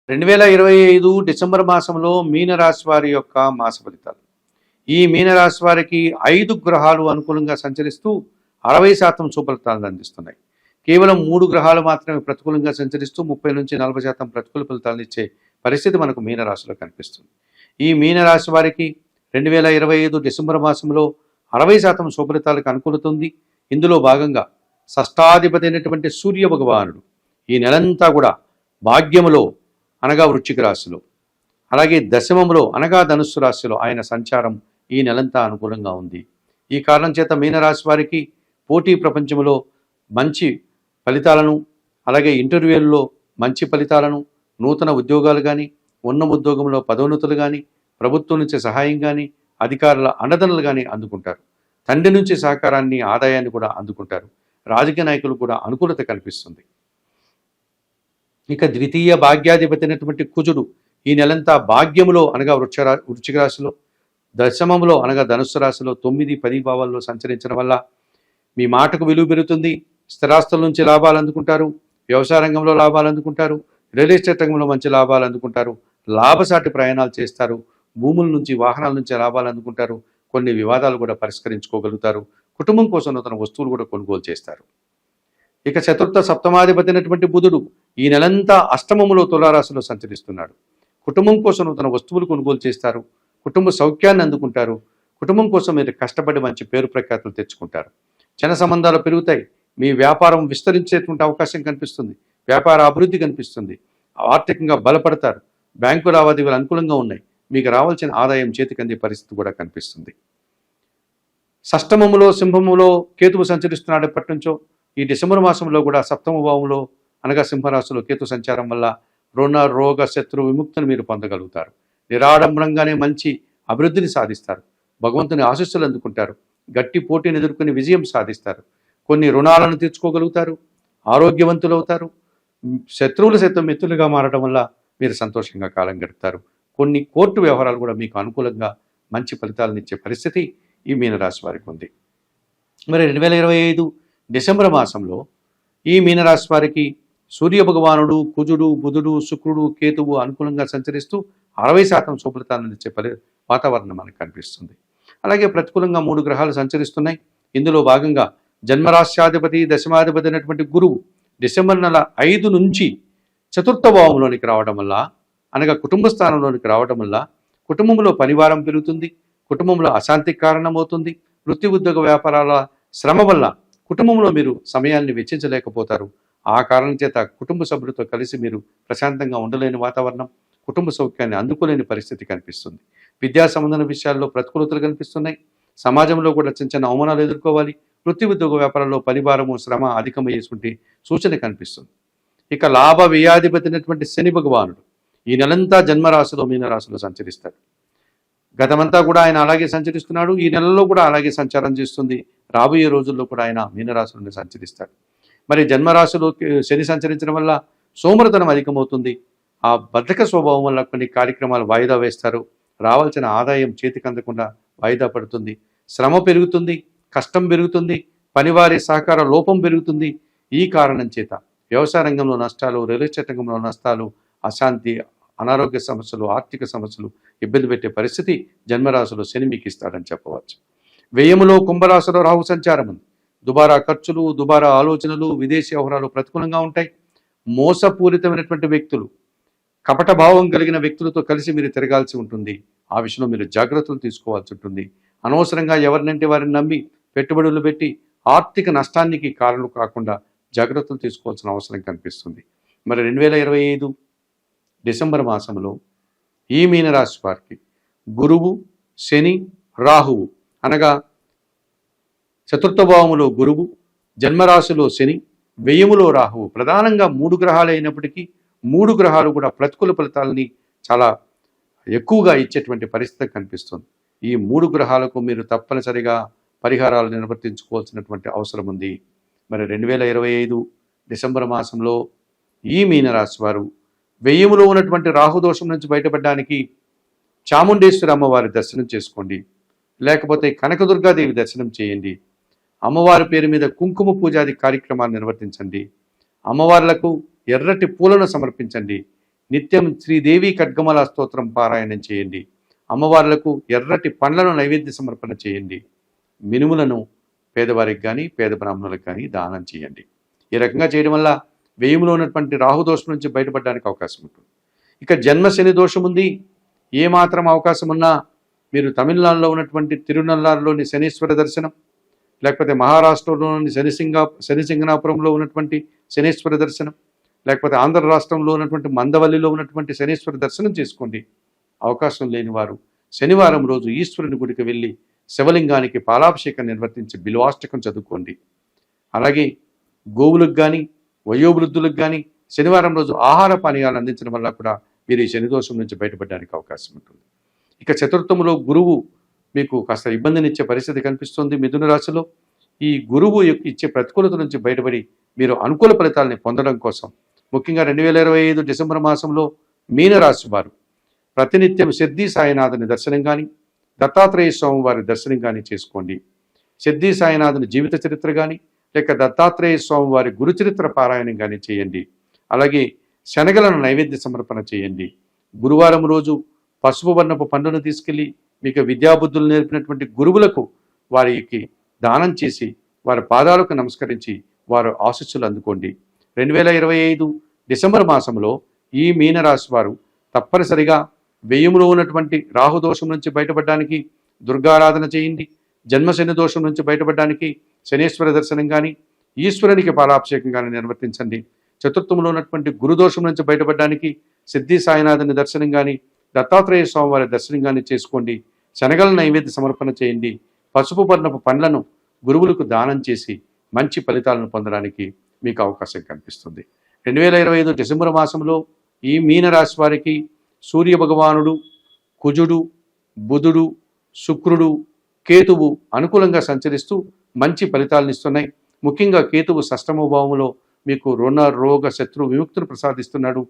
2025 December మాసంలో మీనరాశి వారి యొక్క మాస ఫలితాలు. ఈ మీనరాశి వారికి 5 గ్రహాలు అనుకూలంగా సంచరిస్తూ 60% సుఫలితాలను అందిస్తున్నాయి. కేవలం 3 గ్రహాలు మాత్రమే ప్రతికూలంగా సంచరిస్తూ 30-40% ప్రతికూల ఫలితాలను ఇచ్చే పరిస్థితి మనకు మీనరాశిలో కనిపిస్తుంది. ఈ మీనరాశి వారికి 2025 డిసెంబర్ మాసంలో 60% సుఫలితాలకు అనుకూలతుంది. ఇందులో భాగంగా షష్టాధిపతి అయినటువంటి సూర్య భగవానుడు ఈ నెలంతా కూడా భాగ్యములో అనగా వృశ్చిక రాశిలో, అలాగే దశమంలో అనగా ధనుస్సు రాశిలో ఆయన సంచారం ఈ నెలంతా అనుకూలంగా ఉంది. ఈ కారణం చేత మీనరాశి వారికి పోటీ ప్రపంచంలో మంచి ఫలితాలను, అలాగే ఇంటర్వ్యూల్లో మంచి ఫలితాలను, నూతన ఉద్యోగాలు కానీ, ఉన్న ఉద్యోగంలో పదోన్నతులు కానీ, ప్రభుత్వం నుంచి సహాయం కానీ, అధికారుల అండదండలు కానీ అందుకుంటారు. తండ్రి నుంచి సహకారాన్ని, ఆదాయాన్ని కూడా అందుకుంటారు. రాజకీయ నాయకులు కూడా అనుకూలత కనిపిస్తుంది. ఇక ద్వితీయ భాగ్యాధిపతి అయినటువంటి కుజుడు ఈ నెలంతా భాగ్యములో అనగా వృశ్చిక రాశిలో, దశమంలో అనగా ధనుస్సు రాశిలో 9-10 భావాల్లో సంచరించడం వల్ల మీ మాటకు విలువ పెరుగుతుంది. స్థిరాస్తుల నుంచి లాభాలు అందుకుంటారు. వ్యవసాయ రంగంలో లాభాలు అందుకుంటారు. రియల్ ఎస్టేట్ రంగంలో మంచి లాభాలు అందుకుంటారు. లాభసాటి ప్రయాణాలు చేస్తారు. భూముల నుంచి, వాహనాల నుంచి లాభాలు అందుకుంటారు. కొన్ని వివాదాలు కూడా పరిష్కరించుకోగలుగుతారు. కుటుంబం కోసం నూతన వస్తువులు కూడా కొనుగోలు చేస్తారు. ఇక చతుర్థ సప్తమాధిపతి అయినటువంటి బుధుడు ఈ నెలంతా అష్టమములో తులారాశిలో సంచరిస్తున్నాడు. కుటుంబం కోసం నూతన వస్తువులు కొనుగోలు చేస్తారు. కుటుంబ సౌఖ్యాన్ని అందుకుంటారు. కుటుంబం కోసం మీరు కష్టపడి మంచి పేరు ప్రఖ్యాతులు తెచ్చుకుంటారు. జన సంబంధాలు పెరుగుతాయి. మీ వ్యాపారం విస్తరించేటువంటి అవకాశం కనిపిస్తుంది. వ్యాపార అభివృద్ధి కనిపిస్తుంది. ఆర్థికంగా బలపడతారు. బ్యాంకు లావాదేవీలు అనుకూలంగా ఉన్నాయి. మీకు రావాల్సిన ఆదాయం చేతికి అందే పరిస్థితి కూడా కనిపిస్తుంది. షష్టమములో సింహములో కేతువు సంచరిస్తున్నాడు ఎప్పటి నుంచో. ఈ డిసెంబర్ మాసంలో కూడా సప్తమ భావంలో అనగా సింహరాశిలో కేతు సంచారం వల్ల రుణ, రోగ, శత్రు విముక్తిని మీరు పొందగలుగుతారు. నిరాడంబరంగానే మంచి అభివృద్ధిని సాధిస్తారు. భగవంతుని ఆశీస్సులు అందుకుంటారు. గట్టి పోటీని ఎదుర్కొని విజయం సాధిస్తారు. కొన్ని రుణాలను తీర్చుకోగలుగుతారు. ఆరోగ్యవంతులు అవుతారు. శత్రువులు సైతం మిత్రులుగా మారడం వల్ల మీరు సంతోషంగా కాలం గడుపుతారు. కొన్ని కోర్టు వ్యవహారాలు కూడా మీకు అనుకూలంగా మంచి ఫలితాలను ఇచ్చే పరిస్థితి ఈ మీనరాశి వారికి ఉంది. మరి 2025 డిసెంబర్ మాసంలో ఈ మీనరాశి వారికి సూర్య భగవానుడు, కుజుడు, బుధుడు, శుక్రుడు, కేతువు అనుకూలంగా సంచరిస్తూ 60% సుఫలితాలను ఇచ్చే వాతావరణం మనకు కనిపిస్తుంది. అలాగే ప్రతికూలంగా 3 గ్రహాలు సంచరిస్తున్నాయి. ఇందులో భాగంగా జన్మరాశ్యాధిపతి, దశమాధిపతి అయినటువంటి గురువు డిసెంబర్ నెల 5 నుంచి చతుర్థ భావంలోనికి రావడం వల్ల అనగా కుటుంబ స్థానంలోనికి రావడం వల్ల కుటుంబంలో పనివారం పెరుగుతుంది. కుటుంబంలో అశాంతికి కారణమవుతుంది. వృత్తి, ఉద్యోగ, వ్యాపారాల శ్రమ వల్ల కుటుంబంలో మీరు సమయాన్ని వెచ్చించలేకపోతారు. ఆ కారణం చేత కుటుంబ సభ్యులతో కలిసి మీరు ప్రశాంతంగా ఉండలేని వాతావరణం, కుటుంబ సౌఖ్యాన్ని అందుకోలేని పరిస్థితి కనిపిస్తుంది. విద్యా సంబంధన విషయాల్లో ప్రతికూలతలు కనిపిస్తున్నాయి. సమాజంలో కూడా చిన్న చిన్న అవమానాలు ఎదుర్కోవాలి. వృత్తి, ఉద్యోగ, వ్యాపారంలో పనిభారము, శ్రమ అధికమయ్యేటువంటి సూచన కనిపిస్తుంది. ఇక లాభ వ్యయాధిపతి అయినటువంటి శని భగవానుడు ఈ నెలంతా జన్మరాశిలో మీనరాశిలో సంచరిస్తాడు. గతమంతా కూడా ఆయన అలాగే సంచరిస్తున్నాడు. ఈ నెలలో కూడా అలాగే సంచారం చేస్తుంది. రాబోయే రోజుల్లో కూడా ఆయన మీనరాశిలోనే సంచరిస్తాడు. మరి జన్మరాశిలో శని సంచరించడం వల్ల సోమరితనం అధికమవుతుంది. ఆ బద్ధక స్వభావం వల్ల కొన్ని కార్యక్రమాలు వాయిదా వేస్తారు. రావాల్సిన ఆదాయం చేతికి అందకుండా వాయిదా పడుతుంది. శ్రమ పెరుగుతుంది. కష్టం పెరుగుతుంది. పనివారి సహకార లోపం పెరుగుతుంది. ఈ కారణం చేత వ్యవసాయ రంగంలో నష్టాలు, రియల్ ఎస్టేట్ రంగంలో నష్టాలు, అశాంతి, అనారోగ్య సమస్యలు, ఆర్థిక సమస్యలు ఇబ్బంది పెట్టే పరిస్థితి జన్మరాశిలో శని మీకు ఇస్తాడని చెప్పవచ్చు. వ్యయములో కుంభరాశిలో రాహు సంచారం ఉంది. దుబారా ఖర్చులు, దుబారా ఆలోచనలు, విదేశీ వ్యవహారాలు ప్రతికూలంగా ఉంటాయి. మోసపూరితమైనటువంటి వ్యక్తులు, కపట భావం కలిగిన వ్యక్తులతో కలిసి మీరు తిరగాల్సి ఉంటుంది. ఆ విషయంలో మీరు జాగ్రత్తలు తీసుకోవాల్సి ఉంటుంది. అనవసరంగా ఎవరినంటే వారిని నమ్మి పెట్టుబడులు పెట్టి ఆర్థిక నష్టానికి కారణం కాకుండా జాగ్రత్తలు తీసుకోవాల్సిన అవసరం కనిపిస్తుంది. మరి 2025 డిసెంబర్ మాసంలో ఈ మీనరాశి వారికి గురువు, శని, రాహువు అనగా చతుర్థ భావములో గురువు, జన్మరాశిలో శని, వ్యయములో రాహువు ప్రధానంగా 3 గ్రహాలు అయినప్పటికీ 3 గ్రహాలు కూడా ప్రతికూల ఫలితాలని చాలా ఎక్కువగా ఇచ్చేటువంటి పరిస్థితి కనిపిస్తుంది. ఈ 3 గ్రహాలకు మీరు తప్పనిసరిగా పరిహారాలు నిర్వర్తించుకోవాల్సినటువంటి అవసరం ఉంది. మరి 2025 డిసెంబర్ మాసంలో ఈ మీనరాశి వారు వ్యయములో ఉన్నటువంటి రాహుదోషం నుంచి బయటపడడానికి చాముండేశ్వరి అమ్మవారి దర్శనం చేసుకోండి. లేకపోతే కనకదుర్గాదేవి దర్శనం చేయండి. అమ్మవారి పేరు మీద కుంకుమ పూజాది కార్యక్రమాలు నిర్వర్తించండి. అమ్మవార్లకు ఎర్రటి పూలను సమర్పించండి. నిత్యం శ్రీదేవి ఖడ్గమల స్తోత్రం పారాయణం చేయండి. అమ్మవార్లకు ఎర్రటి పండ్లను నైవేద్య సమర్పణ చేయండి. మినుములను పేదవారికి కానీ పేద బ్రాహ్మణులకు కానీ దానం చేయండి. ఈ రకంగా చేయడం వల్ల వ్యయంలో ఉన్నటువంటి రాహుదోషం నుంచి బయటపడడానికి అవకాశం ఉంటుంది. ఇక జన్మ శని దోషం ఉంది. ఏమాత్రం అవకాశం ఉన్నా మీరు తమిళనాడులో ఉన్నటువంటి తిరునల్లారులోని శనీశ్వర దర్శనం, లేకపోతే మహారాష్ట్రలోని శనిసింగనాపురంలో ఉన్నటువంటి శనీశ్వర దర్శనం, లేకపోతే ఆంధ్ర రాష్ట్రంలో ఉన్నటువంటి మందవల్లిలో ఉన్నటువంటి శనీశ్వర దర్శనం చేసుకోండి. అవకాశం లేని వారు శనివారం రోజు ఈశ్వరుని గుడికి వెళ్ళి శివలింగానికి పాలాభిషేకం నిర్వర్తించి బిల్వాష్టకం చదువుకోండి. అలాగే గోవులకు కానీ వయోవృద్ధులకు కానీ శనివారం రోజు ఆహార పానీయాలు అందించడం వల్ల కూడా మీరు ఈ శనిదోషం నుంచి బయటపడడానికి అవకాశం ఉంటుంది. ఇక చతుర్థంలో గురువు మీకు కాస్త ఇబ్బందినిచ్చే పరిస్థితి కనిపిస్తుంది. మిథున రాశిలో ఈ గురువు ఇచ్చే ప్రతికూలత నుంచి బయటపడి మీరు అనుకూల ఫలితాలని పొందడం కోసం ముఖ్యంగా 2025 డిసెంబర్ మాసంలో మీనరాశి వారు ప్రతినిత్యం సిద్ధి సాయినాథుని దర్శనం కానీ దత్తాత్రేయ స్వామి వారి దర్శనం కానీ చేసుకోండి. సిద్ధి సాయినాథుని జీవిత చరిత్ర కానీ లేక దత్తాత్రేయ స్వామి వారి గురు చరిత్ర పారాయణం కానీ చేయండి. అలాగే శనగలను నైవేద్య సమర్పణ చేయండి. గురువారం రోజు పసుపు వర్ణపు పండును తీసుకెళ్ళి మీకు విద్యాబుద్ధులు నేర్పినటువంటి గురువులకు వారికి దానం చేసి వారి పాదాలకు నమస్కరించి వారు ఆశీస్సులు అందుకోండి. 2025 డిసెంబర్ మాసంలో ఈ మీనరాశి వారు తప్పనిసరిగా వ్యయంలో ఉన్నటువంటి రాహుదోషం నుంచి బయటపడడానికి దుర్గారాధన చేయండి. జన్మశని దోషం నుంచి బయటపడడానికి శనీశ్వర దర్శనం కానీ ఈశ్వరునికి పాలాభిషేకం కానీ నిర్వర్తించండి. చతుర్థంలో ఉన్నటువంటి గురుదోషం నుంచి బయటపడడానికి సిద్ధి సాయినాథుని దర్శనం కానీ దత్తాత్రేయ స్వామి వారి దర్శనం కానీ చేసుకోండి. శనగల నైవేద్య సమర్పణ చేయండి. పసుపు వర్ణపు పండ్లను గురువులకు దానం చేసి మంచి ఫలితాలను పొందడానికి మీకు అవకాశం కనిపిస్తుంది. 2025 డిసెంబర్ మాసంలో ఈ మీనరాశి వారికి సూర్య భగవానుడు, కుజుడు, బుధుడు, శుక్రుడు, కేతువు అనుకూలంగా సంచరిస్తూ మంచి ఫలితాలను ఇస్తున్నాయి. ముఖ్యంగా కేతువు షష్టమ భావంలో మీకు రుణ రోగ శత్రు విముక్తిని ప్రసాదిస్తున్నాడు.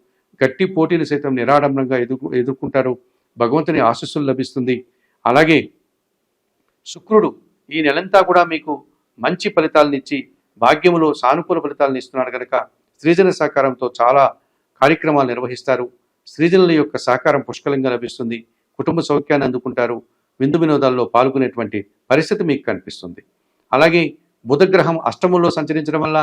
గట్టి పోటీని సైతం నిరాడంబరంగా ఎదుర్కొంటారు. భగవంతుని ఆశీస్సులు లభిస్తుంది. అలాగే శుక్రుడు ఈ నెలంతా కూడా మీకు మంచి ఫలితాలను ఇచ్చి భాగ్యములో సానుకూల ఫలితాలను ఇస్తున్నాడు కనుక స్త్రీజన సహకారంతో చాలా కార్యక్రమాలు నిర్వహిస్తారు. స్త్రీజనుల యొక్క సహకారం పుష్కలంగా లభిస్తుంది. కుటుంబ సౌఖ్యాన్ని అందుకుంటారు. విందు వినోదాల్లో పాల్గొనేటువంటి పరిస్థితి మీకు కనిపిస్తుంది. అలాగే బుధగ్రహం అష్టమంలో సంచరించడం వల్ల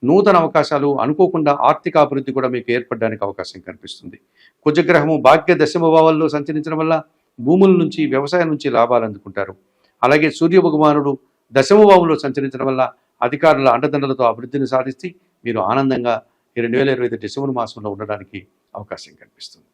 నూతన అవకాశాలు అనుకోకుండా ఆర్థిక అభివృద్ధి కూడా మీకు ఏర్పడడానికి అవకాశం కనిపిస్తుంది. కుజగ్రహము భాగ్య దశమ భావాల్లో సంచరించడం వల్ల భూముల నుంచి వ్యవసాయం నుంచి లాభాలు అందుకుంటారు. అలాగే సూర్య భగవానుడు దశమ భావంలో సంచరించడం వల్ల అధికారుల అండదండలతో అభివృద్ధిని సాధిస్తే మీరు ఆనందంగా ఈ 2025 డిసెంబర్ మాసంలో ఉండడానికి అవకాశం కనిపిస్తుంది.